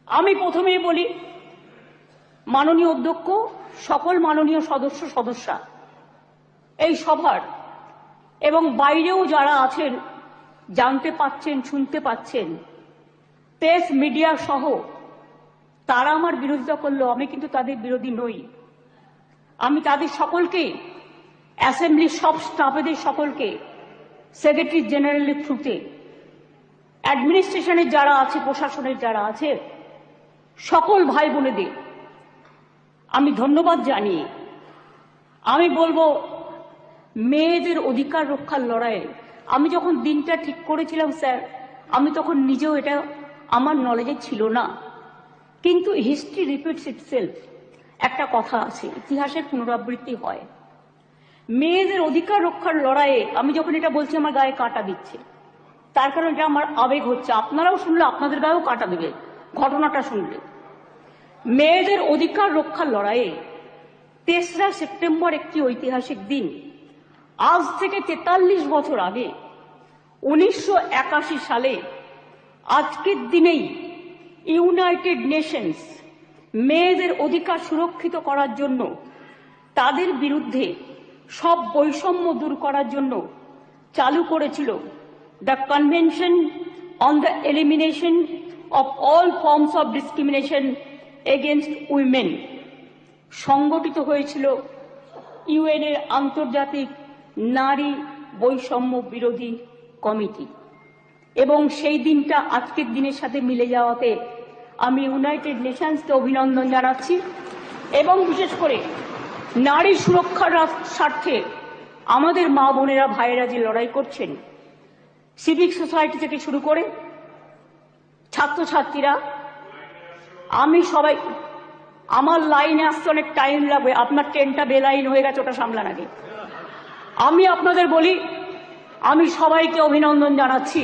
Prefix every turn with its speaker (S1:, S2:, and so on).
S1: আমি প্রথমেই বলি, মাননীয় অধ্যক্ষ, সকল মাননীয় সদস্যা এই সভার এবং বাইরেও যারা আছেন, জানতে পাচ্ছেন, শুনতে পাচ্ছেন, প্রেস মিডিয়া সহ তারা আমার বিরোধিতা করলো, আমি কিন্তু তাদের বিরোধী নই। আমি তাদের সকলকে, অ্যাসেম্বলির সব স্টাফেদের সকলকে, সেক্রেটারি জেনারেলের থ্রুতে, অ্যাডমিনিস্ট্রেশনের যারা আছে, প্রশাসনের যারা আছে, সকল ভাই বোনেদের আমি ধন্যবাদ জানিয়ে আমি বলবো, মেয়েদের অধিকার রক্ষার লড়াইয়ে আমি যখন দিনটা ঠিক করেছিলাম স্যার, আমি তখন নিজেও এটা আমার নলেজে ছিল না, কিন্তু হিস্ট্রি রিপিটস ইটসেলফ। একটা কথা আছে, ইতিহাসের পুনরাবৃত্তি হয়। মেয়েদের অধিকার রক্ষার লড়াইয়ে আমি যখন এটা বলছি, আমার গায়ে কাঁটা দিচ্ছে, তার কারণ এটা আমার আবেগ হচ্ছে। আপনারাও শুনলে আপনাদের গায়েও কাঁটা দেবে ঘটনাটা শুনলে। মেয়েদের অধিকার রক্ষার লড়াইয়ে ৩রা সেপ্টেম্বর একটি ঐতিহাসিক দিন। আজ থেকে ৪৩ বছর আগে ১৯৮১ সালে আজকের দিনেই ইউনাইটেড নেশনস মেয়েদের অধিকার সুরক্ষিত করার জন্য, তাদের বিরুদ্ধে সব বৈষম্য দূর করার জন্য চালু করেছিল the convention on the elimination of all forms of discrimination against women. সংগঠিত হয়েছিল ইউএনের আন্তর্জাতিক নারী বৈষম্য বিরোধী কমিটি, এবং সেই দিনটা আজকের দিনের সাথে মিলে যাওয়াতে আমি ইউনাইটেড নেশনসকে অভিনন্দন জানাচ্ছি। এবং বিশেষ করে নারী সুরক্ষার স্বার্থে আমাদের মা বোনেরা, ভাইয়েরা যে লড়াই করছেন, সিভিক সোসাইটি থেকে শুরু করে ছাত্রছাত্রীরা, আমি সবাই, আমার লাইনে আসতে অনেক টাইম লাগবে, আপনার ট্রেনটা বেলাইন হয়ে গেছে, ওটা সামলান আগে। আমি আপনাদের বলি, আমি সবাইকে অভিনন্দন জানাচ্ছি।